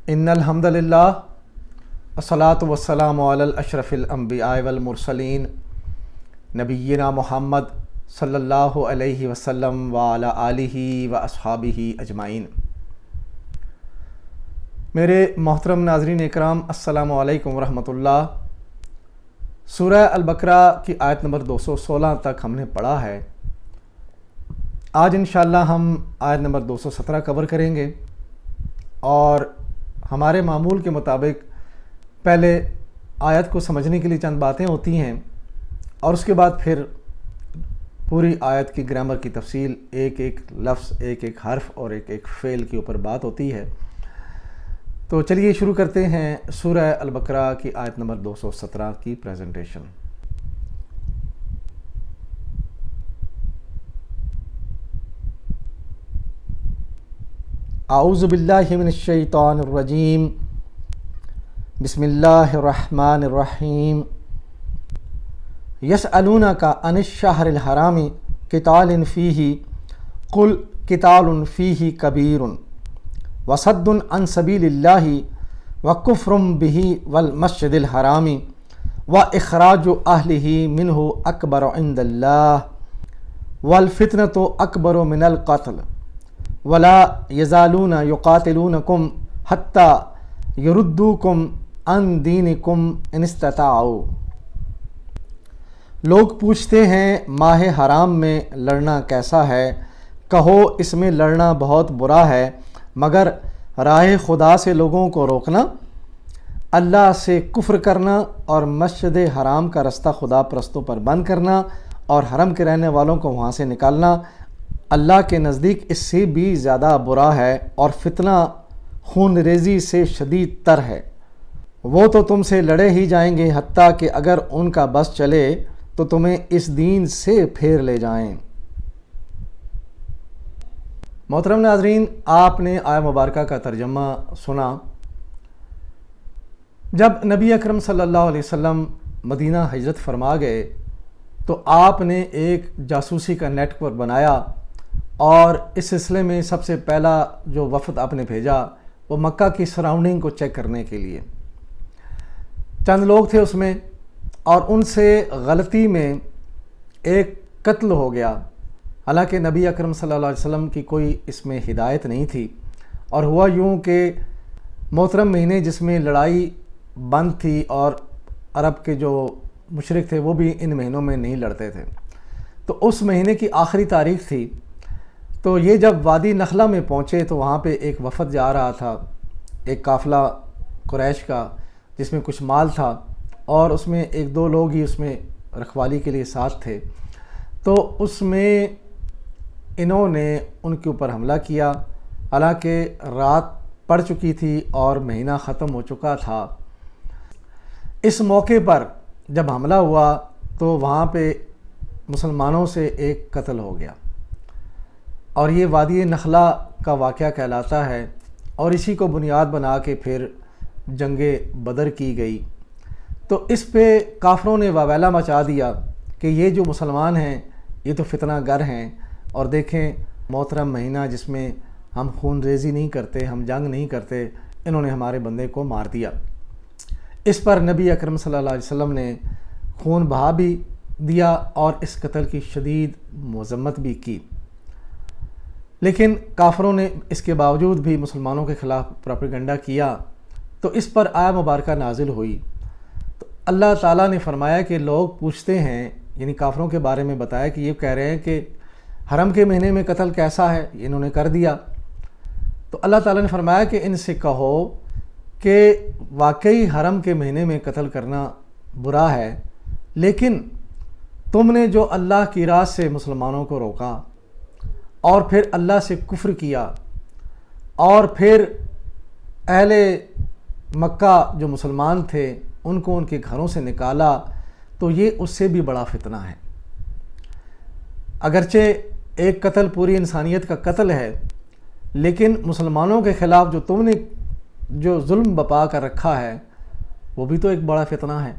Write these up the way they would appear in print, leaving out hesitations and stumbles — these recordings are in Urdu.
ان الحمد للہ الصلاۃ والسلام علی اشرف الانبیاء والمرسلین نبینا محمد صلی اللہ علیہ وسلم وعلی آلہ و اصحابہ اجمعین۔ میرے محترم ناظرین اکرام، السلام علیکم ورحمۃ اللہ۔ سورہ البقرہ کی آیت نمبر 216 تک ہم نے پڑھا ہے۔ آج انشاءاللہ ہم آیت نمبر 217 کور کریں گے، اور ہمارے معمول کے مطابق پہلے آیت کو سمجھنے کے لیے چند باتیں ہوتی ہیں، اور اس کے بعد پھر پوری آیت کی گرامر کی تفصیل، ایک ایک لفظ، ایک ایک حرف اور ایک ایک فعل کے اوپر بات ہوتی ہے۔ تو چلیے شروع کرتے ہیں سورہ البقرہ کی آیت نمبر 217 کی پریزنٹیشن۔ اعوذ باللہ من الشیطان الرجیم، بسم اللہ الرحمن الرحیم۔ یسألونک عن الشہر الحرام قتال فیہ قل قتال فیہ کبیر وصد عن سبیل اللہ وکفر بہ والمسجد الحرام واخراج اہلہ منہ اکبر عند اللہ والفتنۃ اکبر من القتل ولا یزالون یقاتلونکم حتی یردوکم عن دینکم ان استطاعوا۔ لوگ پوچھتے ہیں ماہ حرام میں لڑنا کیسا ہے؟ کہو اس میں لڑنا بہت برا ہے، مگر راہ خدا سے لوگوں کو روکنا، اللہ سے کفر کرنا اور مسجد حرام کا رستہ خدا پرستوں پر بند کرنا اور حرم کے رہنے والوں کو وہاں سے نکالنا، اللہ کے نزدیک اس سے بھی زیادہ برا ہے، اور فتنہ خون ریزی سے شدید تر ہے۔ وہ تو تم سے لڑے ہی جائیں گے، حتیٰ کہ اگر ان کا بس چلے تو تمہیں اس دین سے پھیر لے جائیں۔ محترم ناظرین، آپ نے آیت مبارکہ کا ترجمہ سنا۔ جب نبی اکرم صلی اللہ علیہ وسلم مدینہ ہجرت فرما گئے تو آپ نے ایک جاسوسی کا نیٹ ورک بنایا، اور اس سلسلے میں سب سے پہلا جو وفد آپ نے بھیجا وہ مکہ کی سراؤنڈنگ کو چیک کرنے کے لیے۔ چند لوگ تھے اس میں، اور ان سے غلطی میں ایک قتل ہو گیا، حالانکہ نبی اکرم صلی اللہ علیہ وسلم کی کوئی اس میں ہدایت نہیں تھی۔ اور ہوا یوں کہ محترم مہینے جس میں لڑائی بند تھی، اور عرب کے جو مشرک تھے وہ بھی ان مہینوں میں نہیں لڑتے تھے، تو اس مہینے کی آخری تاریخ تھی۔ تو یہ جب وادی نخلہ میں پہنچے تو وہاں پہ ایک وفد جا رہا تھا، ایک قافلہ قریش کا، جس میں کچھ مال تھا، اور اس میں ایک دو لوگ ہی اس میں رکھوالی کے لیے ساتھ تھے۔ تو اس میں انہوں نے ان کے اوپر حملہ کیا، حالانکہ رات پڑ چکی تھی اور مہینہ ختم ہو چکا تھا۔ اس موقع پر جب حملہ ہوا تو وہاں پہ مسلمانوں سے ایک قتل ہو گیا، اور یہ وادی نخلہ کا واقعہ کہلاتا ہے، اور اسی کو بنیاد بنا کے پھر جنگ بدر کی گئی۔ تو اس پہ کافروں نے واویلا مچا دیا کہ یہ جو مسلمان ہیں یہ تو فتنہ گر ہیں، اور دیکھیں محترم مہینہ جس میں ہم خون ریزی نہیں کرتے، ہم جنگ نہیں کرتے، انہوں نے ہمارے بندے کو مار دیا۔ اس پر نبی اکرم صلی اللہ علیہ وسلم نے خون بہا بھی دیا اور اس قتل کی شدید مذمت بھی کی، لیکن کافروں نے اس کے باوجود بھی مسلمانوں کے خلاف پروپیگنڈا کیا۔ تو اس پر آیت مبارکہ نازل ہوئی۔ تو اللہ تعالیٰ نے فرمایا کہ لوگ پوچھتے ہیں، یعنی کافروں کے بارے میں بتایا کہ یہ کہہ رہے ہیں کہ حرم کے مہینے میں قتل کیسا ہے، انہوں نے کر دیا۔ تو اللہ تعالیٰ نے فرمایا کہ ان سے کہو کہ واقعی حرم کے مہینے میں قتل کرنا برا ہے، لیکن تم نے جو اللہ کی راہ سے مسلمانوں کو روکا، اور پھر اللہ سے کفر کیا، اور پھر اہل مکہ جو مسلمان تھے ان کو ان کے گھروں سے نکالا، تو یہ اس سے بھی بڑا فتنہ ہے۔ اگرچہ ایک قتل پوری انسانیت کا قتل ہے، لیکن مسلمانوں کے خلاف جو تم نے جو ظلم بپا کر رکھا ہے وہ بھی تو ایک بڑا فتنہ ہے۔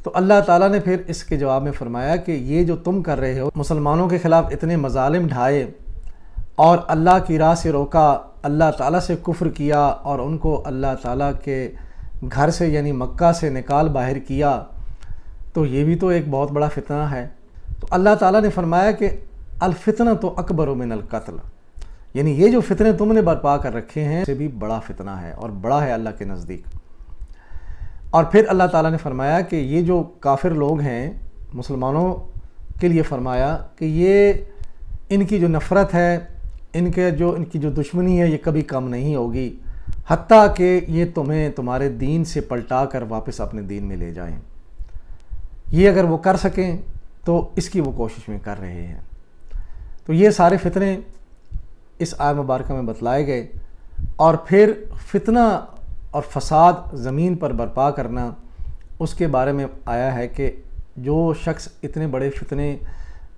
تو اللہ تعالیٰ نے پھر اس کے جواب میں فرمایا کہ یہ جو تم کر رہے ہو، مسلمانوں کے خلاف اتنے مظالم ڈھائے اور اللہ کی راہ سے روکا، اللہ تعالیٰ سے کفر کیا اور ان کو اللہ تعالیٰ کے گھر سے یعنی مکہ سے نکال باہر کیا، تو یہ بھی تو ایک بہت بڑا فتنہ ہے۔ تو اللہ تعالیٰ نے فرمایا کہ الفتنہ تو اکبر من القتل، یعنی یہ جو فتنے تم نے برپا کر رکھے ہیں سے بھی بڑا فتنہ ہے اور بڑا ہے اللہ کے نزدیک۔ اور پھر اللہ تعالیٰ نے فرمایا کہ یہ جو کافر لوگ ہیں مسلمانوں کے لیے فرمایا کہ یہ ان کی جو نفرت ہے، ان کی جو دشمنی ہے، یہ کبھی کم نہیں ہوگی، حتیٰ کہ یہ تمہیں تمہارے دین سے پلٹا کر واپس اپنے دین میں لے جائیں۔ یہ اگر وہ کر سکیں تو اس کی وہ کوشش میں کر رہے ہیں۔ تو یہ سارے فتنے اس آیت مبارکہ میں بتلائے گئے۔ اور پھر فتنہ اور فساد زمین پر برپا کرنا، اس کے بارے میں آیا ہے کہ جو شخص اتنے بڑے فتنے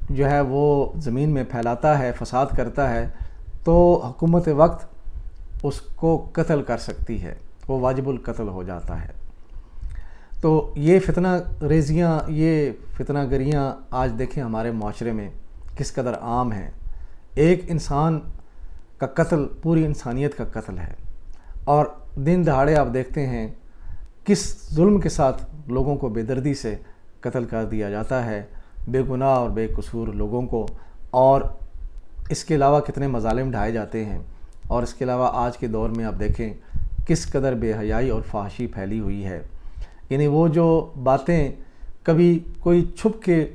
جو ہے وہ زمین میں پھیلاتا ہے، فساد کرتا ہے، تو حکومت وقت اس کو قتل کر سکتی ہے، وہ واجب القتل ہو جاتا ہے۔ تو یہ فتنہ ریزیاں، یہ فتنہ گریاں آج دیکھیں ہمارے معاشرے میں کس قدر عام ہیں۔ ایک انسان کا قتل پوری انسانیت کا قتل ہے، اور دن دہاڑے آپ دیکھتے ہیں کس ظلم کے ساتھ لوگوں کو بے دردی سے قتل کر دیا جاتا ہے، بے گناہ اور بے قصور لوگوں کو، اور اس کے علاوہ کتنے مظالم ڈھائے جاتے ہیں۔ اور اس کے علاوہ آج کے دور میں آپ دیکھیں کس قدر بے حیائی اور فحاشی پھیلی ہوئی ہے، یعنی وہ جو باتیں کبھی کوئی چھپ کے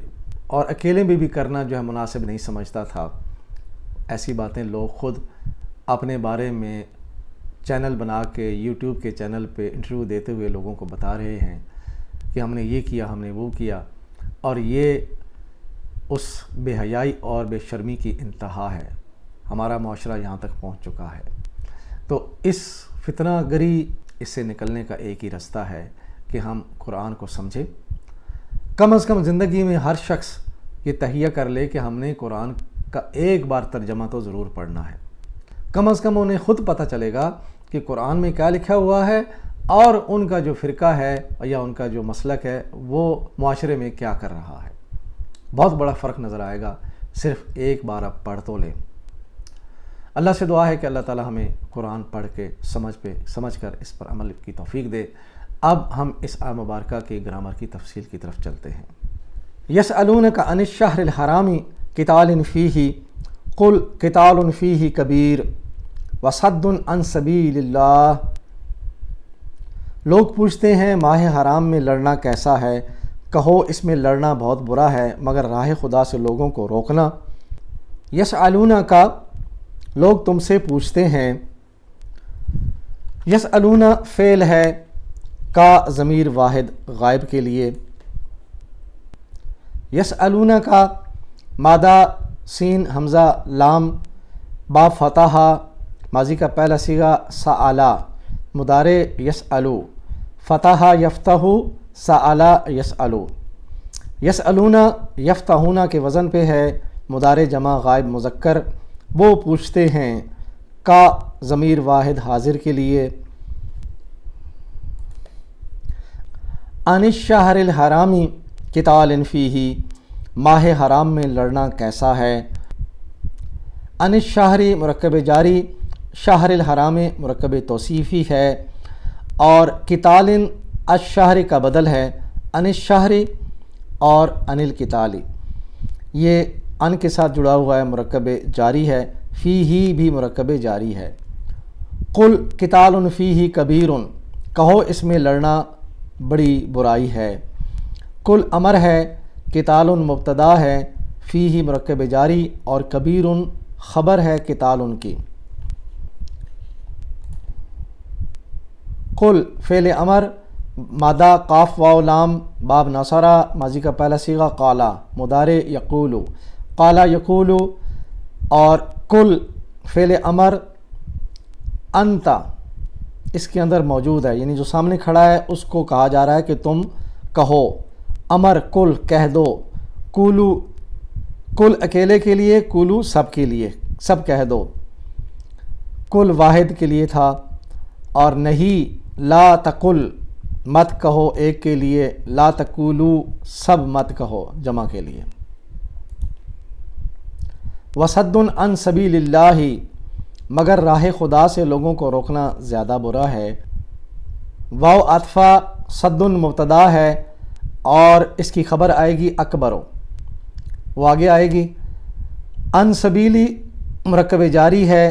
اور اکیلے میں بھی کرنا جو ہے مناسب نہیں سمجھتا تھا، ایسی باتیں لوگ خود اپنے بارے میں چینل بنا کے یوٹیوب کے چینل پہ انٹرویو دیتے ہوئے لوگوں کو بتا رہے ہیں کہ ہم نے یہ کیا، ہم نے وہ کیا، اور یہ اس بے حیائی اور بے شرمی کی انتہا ہے۔ ہمارا معاشرہ یہاں تک پہنچ چکا ہے۔ تو اس فتنہ گری، اس سے نکلنے کا ایک ہی رستہ ہے کہ ہم قرآن کو سمجھیں، کم از کم زندگی میں ہر شخص یہ تہیہ کر لے کہ ہم نے قرآن کا ایک بار ترجمہ تو ضرور پڑھنا ہے۔ کم از کم انہیں خود پتہ چلے گا کہ قرآن میں کیا لکھا ہوا ہے اور ان کا جو فرقہ ہے یا ان کا جو مسلک ہے وہ معاشرے میں کیا کر رہا ہے۔ بہت بڑا فرق نظر آئے گا صرف ایک بار آپ پڑھ تو لیں۔ اللہ سے دعا ہے کہ اللہ تعالی ہمیں قرآن پڑھ کے سمجھ کر اس پر عمل کی توفیق دے۔ اب ہم اس آیت مبارکہ کی گرامر کی تفصیل کی طرف چلتے ہیں۔ یسألونک عن الشہر الحرام قتال فیہ قل قتال فیہ کبیر وصد عن سبیل اللہ۔ لوگ پوچھتے ہیں ماہ حرام میں لڑنا کیسا ہے، کہو اس میں لڑنا بہت برا ہے مگر راہ خدا سے لوگوں کو روکنا۔ یسألونک کا لوگ تم سے پوچھتے ہیں، یسألون فعل ہے کا ضمیر واحد غائب کے لیے، یسألون کا مادہ سین حمزہ لام با فتح ماضی کا پہلا صیغہ سألا مضارع یسألو فتح یفتح سألا یسألو۔ یسألون یفتحون کے وزن پہ ہے، مضارع جمع غائب مذکر، وہ پوچھتے ہیں کا ضمیر واحد حاضر کے لیے۔ عن الشہر الحرام قتال فیہ ماہ حرام میں لڑنا کیسا ہے۔ عن الشہر مرکب جاری، شہر الحرام مرکب توصیفی ہے، اور قتال الشہر کا بدل ہے عن الشہر اور عن القتال، یہ ان کے ساتھ جڑا ہوا ہے، مرکب جاری ہے، فیہ بھی مرکب جاری ہے۔ قل قتال فیہ کبیر، کہو اس میں لڑنا بڑی برائی ہے۔ کل امر ہے، قتال مبتدا ہے، فیہ مرکب جاری، اور کبیر خبر ہے قتال کی۔ قل فعل امر مادہ قاف واو لام باب نصرہ ماضی کا پہلا صیغہ قالا مضارع یقولو قالا یقولو، اور کل فعل امر انت اس کے اندر موجود ہے، یعنی جو سامنے کھڑا ہے اس کو کہا جا رہا ہے کہ تم کہو۔ امر کل کہہ دو، کولو کل اکیلے کے لیے، کولو سب کے لیے، سب کہہ دو۔ کل واحد کے لیے تھا، اور نہیں لا تقل مت کہو ایک کے لیے، لا تقولو سب مت کہو جمع کے لیے۔ وصدن عن سبیل اللہ، مگر راہ خدا سے لوگوں کو روکنا زیادہ برا ہے۔ واو عطفہ صدن مبتدا ہے اور اس کی خبر آئے گی اکبرو، وہ آگے آئے گی۔ ان سبیلی مرکب جاری ہے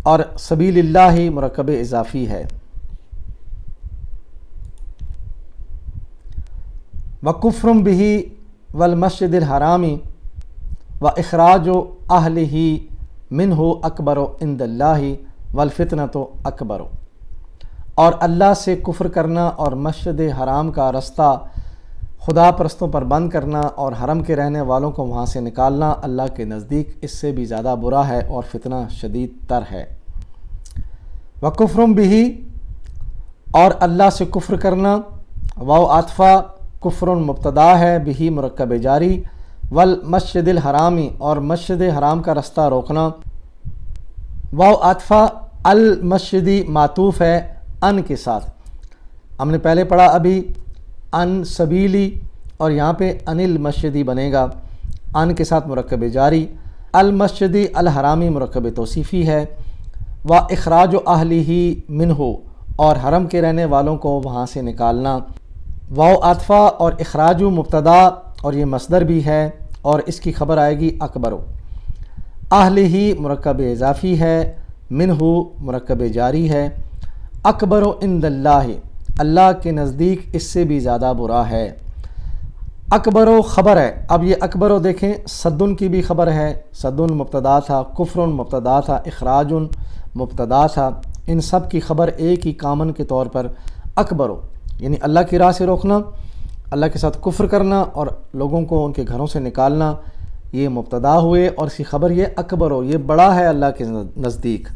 اور سبیل اللہ مرکب اضافی ہے۔ وَكُفْرٌ بِهِ وَالْمَسْجِدِ الْحَرَامِ وَإِخْرَاجُ أَهْلِهِ مِنْهُ أَكْبَرُ عِنْدَ اللَّهِ وَالْفِتْنَةُ أَكْبَرُ، اور اللہ سے کفر کرنا اور مسجد حرام کا رستہ خدا پرستوں پر بند کرنا اور حرم کے رہنے والوں کو وہاں سے نکالنا اللہ کے نزدیک اس سے بھی زیادہ برا ہے اور فتنہ شدید تر ہے۔ وَكُفْرٌ بِهِ، اور اللہ سے کفر کرنا، واو عطفہ کفر مبتدا ہے، بہی مرکب جاری، والمسجد الحرامی، اور مسجد حرام کا رستہ روکنا، واو عطفہ المسجدی معطوف ہے ان کے ساتھ۔ ہم نے پہلے پڑھا ابھی ان سبیلی، اور یہاں پہ ان المسجدی بنے گا، ان کے ساتھ مرکب جاری، المسجدی الحرامی مرکب توصیفی ہے، و اخراج اہلہ منہ، اور حرم کے رہنے والوں کو وہاں سے نکالنا، واو عطفہ اور اخراج مبتدا اور یہ مصدر بھی ہے اور اس کی خبر آئے گی اکبرو۔ اہلہ مرکب اضافی ہے، منہ مرکب جاری ہے، اکبرو عند اللہ، اللہ کے نزدیک اس سے بھی زیادہ برا ہے۔ اکبرو خبر ہے، اب یہ اکبرو دیکھیں صدن کی بھی خبر ہے، صدن مبتدا تھا، کفر مبتدا تھا، اخراج مبتدا تھا، ان سب کی خبر ایک ہی کامن کے طور پر اکبرو، یعنی اللہ کی راہ سے روکنا، اللہ کے ساتھ کفر کرنا اور لوگوں کو ان کے گھروں سے نکالنا، یہ مبتدا ہوئے، اور اس کی خبر یہ اکبرو، یہ بڑا ہے اللہ کے نزدیک۔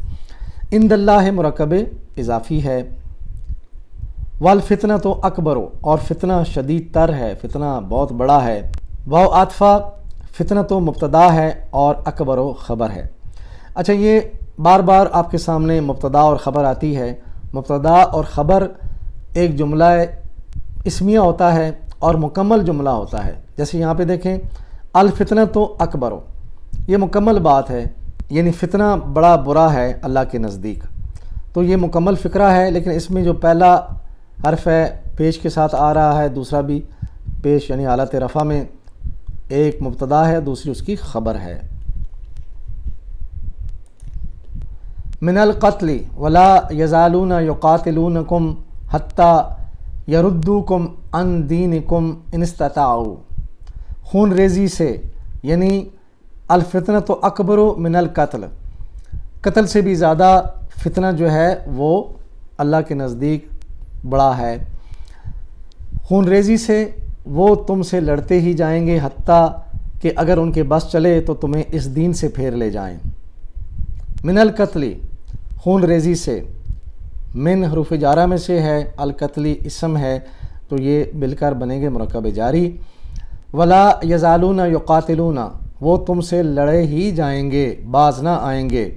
عند اللہ مرکب اضافی ہے، والفتنہ تو اکبرو، اور فتنہ شدید تر ہے، فتنہ بہت بڑا ہے، واو عطفہ فتنہ تو مبتدا ہے اور اکبرو خبر ہے۔ اچھا، یہ بار بار آپ کے سامنے مبتدا اور خبر آتی ہے۔ مبتدا اور خبر ایک جملہ اسمیہ ہوتا ہے اور مکمل جملہ ہوتا ہے، جیسے یہاں پہ دیکھیں الفتنہ تو اکبرو، یہ مکمل بات ہے، یعنی فتنہ بڑا برا ہے اللہ کے نزدیک، تو یہ مکمل فقرہ ہے، لیکن اس میں جو پہلا حرف ہے پیش کے ساتھ آ رہا ہے، دوسرا بھی پیش یعنی حالت رفع میں، ایک مبتدا ہے دوسری اس کی خبر ہے۔ من القتل ولا یزالون یقاتلونکم حتی یردوکم عن دینکم ان استطاعوا، خون ریزی سے، یعنی الفتنہ تو اکبر من القتل، قتل سے بھی زیادہ فتنہ جو ہے وہ اللہ کے نزدیک بڑا ہے۔ خون ریزی سے وہ تم سے لڑتے ہی جائیں گے، حتیٰ کہ اگر ان کے بس چلے تو تمہیں اس دین سے پھیر لے جائیں۔ من القتل خون ریزی سے، من حروف جارہ میں سے ہے، القتلی اسم ہے تو یہ مل کر بنیں گے مرکب جاری۔ ولا یزالون یقاتلون، وہ تم سے لڑے ہی جائیں گے، باز نہ آئیں گے۔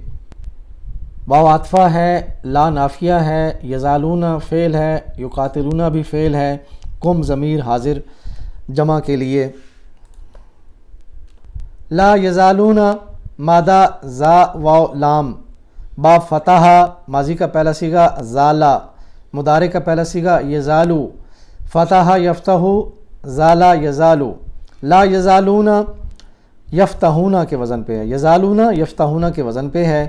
واو عطفہ ہے، لا نافیہ ہے، یزالون فعل ہے، یقاتلون بھی فعل ہے، کم ضمیر حاضر جمع کے لیے۔ لا یزالون مادہ زا واو لام، با فتح ماضی کا پہلا صیغہ زالا، مضارع کا پہلا صیغہ یزالو، فتح یفتح زالا یزالو، لا یزالون یفتحون کے وزن پہ ہے، یزالون یفتحون کے وزن پہ ہے،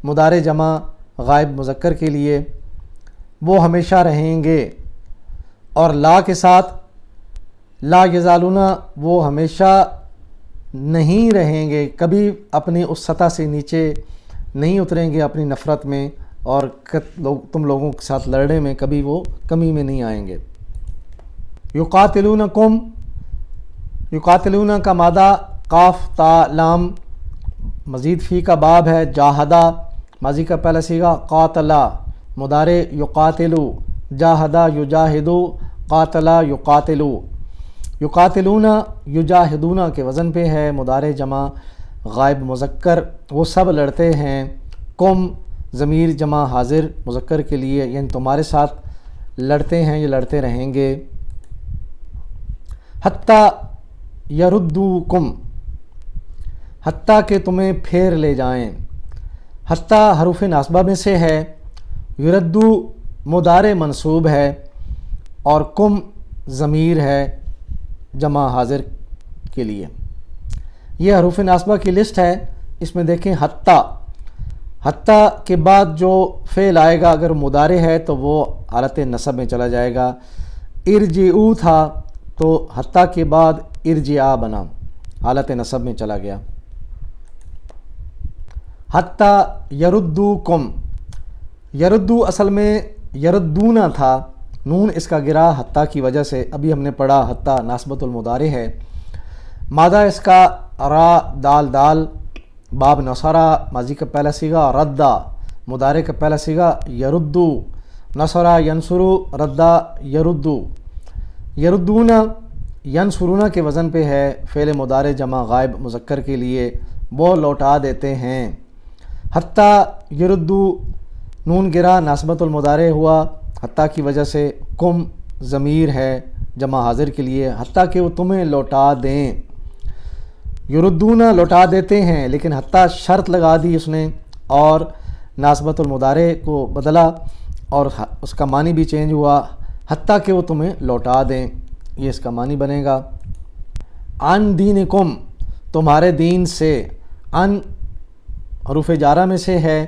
مضارع جمع غائب مذکر کے لیے، وہ ہمیشہ رہیں گے، اور لا کے ساتھ لا یزالون وہ ہمیشہ نہیں رہیں گے، کبھی اپنی اس سطح سے نیچے نہیں اتریں گے اپنی نفرت میں، اور تم لوگوں کے ساتھ لڑنے میں کبھی وہ کمی میں نہیں آئیں گے۔ یقاتلونکم، یقاتلون کا مادہ قاف تا لام، مزید فی کا باب ہے، جاہدہ ماضی کا پہلا صیغہ قاتلا، مضارع یقاتلو، جاہدہ یجاہدو، قاتلا یقاتلو، یقاتلون یجاہدون کے وزن پہ ہے، مضارع جمع غائب مذکر، وہ سب لڑتے ہیں، کم ضمیر جمع حاضر مذکر کے لیے، یعنی تمہارے ساتھ لڑتے ہیں، یہ لڑتے رہیں گے۔ حتی یردوکم، حتیٰ کہ تمہیں پھیر لے جائیں۔ حتیٰ حروف ناصبہ میں سے ہے، یردو مضارع منصوب ہے، اور کم ضمیر ہے جمع حاضر کے لیے۔ یہ حروف ناصبہ کی لسٹ ہے، اس میں دیکھیں حتیٰ کے بعد جو فعل آئے گا اگر مضارع ہے تو وہ حالت نصب میں چلا جائے گا۔ ارجعو تھا تو حتیٰ کے بعد ارجعا بنا، حالت نصب میں چلا گیا۔ حتیٰ یردوکم، یردو اصل میں یردونا تھا، نون اس کا گرا حتیٰ کی وجہ سے، ابھی ہم نے پڑھا حتیٰ ناسبۃ المضارع ہے۔ مادہ اس کا را دال دال، باب نصرہ ماضی کا پہلا صیغہ، ردہ مضارع کا پہلا صیغہ، یردو نصرہ ینصرو، ردہ یردو، یردونا ینصرونا کے وزن پہ ہے، فعل مضارع جمع غائب مذکر کے لیے، وہ لوٹا دیتے ہیں۔ حتیٰ یردو نون گرا ناسبۃ المضارع ہوا حتیٰ کی وجہ سے، کم ضمیر ہے جمع حاضر کے لیے، حتیٰ کہ وہ تمہیں لوٹا دیں۔ یردونا لوٹا دیتے ہیں، لیکن حتیٰ شرط لگا دی اس نے اور ناسبۃ المضارع کو بدلا اور اس کا معنی بھی چینج ہوا، حتیٰ کہ وہ تمہیں لوٹا دیں، یہ اس کا معنی بنے گا۔ عن دینکم، تمہارے دین سے، عن حروف جارہ میں سے ہے،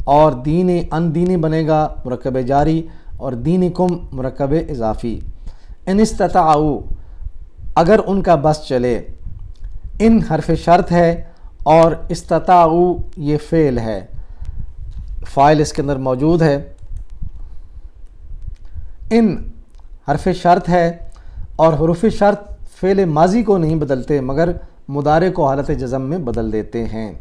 اور دین ان دینی بنے گا مرکب جاری، اور دینکم مرکب اضافی۔ ان استطاعوا، اگر ان کا بس چلے، ان حرف شرط ہے اور استطاعوا یہ فعل ہے، فاعل اس کے اندر موجود ہے۔ ان حرف شرط ہے اور حروف شرط فعل ماضی کو نہیں بدلتے مگر مضارع کو حالت جزم میں بدل دیتے ہیں۔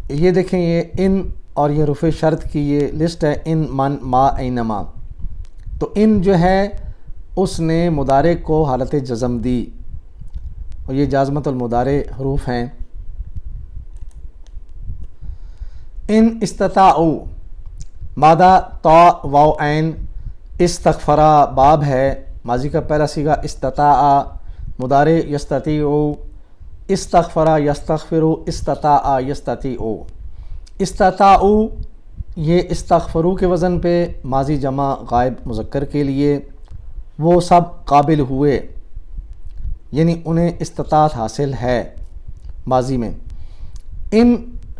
یہ دیکھیں، یہ ان اور یہ حروف شرط کی یہ لسٹ ہے، ان من ما اینما، تو ان جو ہے اس نے مضارع کو حالت جزم دی، اور یہ جازمۃ المضارع حروف ہیں۔ ان استطاعوا، مادہ تا واو عین، استغفرا باب ہے، ماضی کا پہلا صیغہ استطاع، مضارع یستطیع، استغفرا یستغفر، استطاع یستطیع۔ استطاعوا یہ استغفروا کے وزن پہ، ماضی جمع غائب مذکر کے لیے، وہ سب قابل ہوئے، یعنی انہیں استطاعت حاصل ہے ماضی میں۔ ان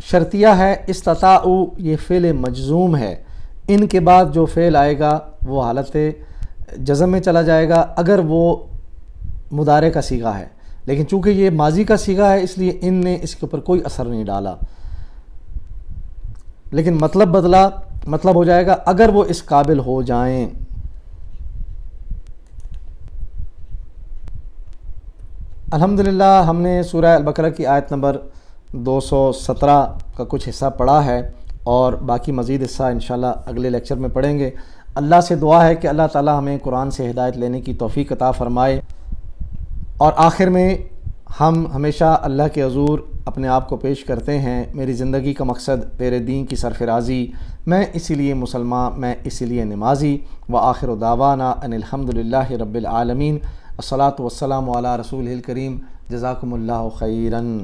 شرطیہ ہے، استطاعوا یہ فعل مجزوم ہے، ان کے بعد جو فعل آئے گا وہ حالت جزم میں چلا جائے گا اگر وہ مضارع کا صیغہ ہے، لیکن چونکہ یہ ماضی کا صیغہ ہے اس لیے ان نے اس کے اوپر کوئی اثر نہیں ڈالا، لیکن مطلب بدلا، مطلب ہو جائے گا اگر وہ اس قابل ہو جائیں۔ الحمدللہ ہم نے سورہ البقرہ کی آیت نمبر 217 کا کچھ حصہ پڑھا ہے، اور باقی مزید حصہ انشاءاللہ اگلے لیکچر میں پڑھیں گے۔ اللہ سے دعا ہے کہ اللہ تعالی ہمیں قرآن سے ہدایت لینے کی توفیق عطا فرمائے، اور آخر میں ہم ہمیشہ اللہ کے حضور اپنے آپ کو پیش کرتے ہیں، میری زندگی کا مقصد تیرے دین کی سرفرازی، میں اسی لیے مسلمان، میں اسی لیے نمازی، وآخر دعوانا ان الحمدللہ رب العالمین، الصلاۃ والسلام علی رسولہ الکریم، جزاکم اللہ خیراً۔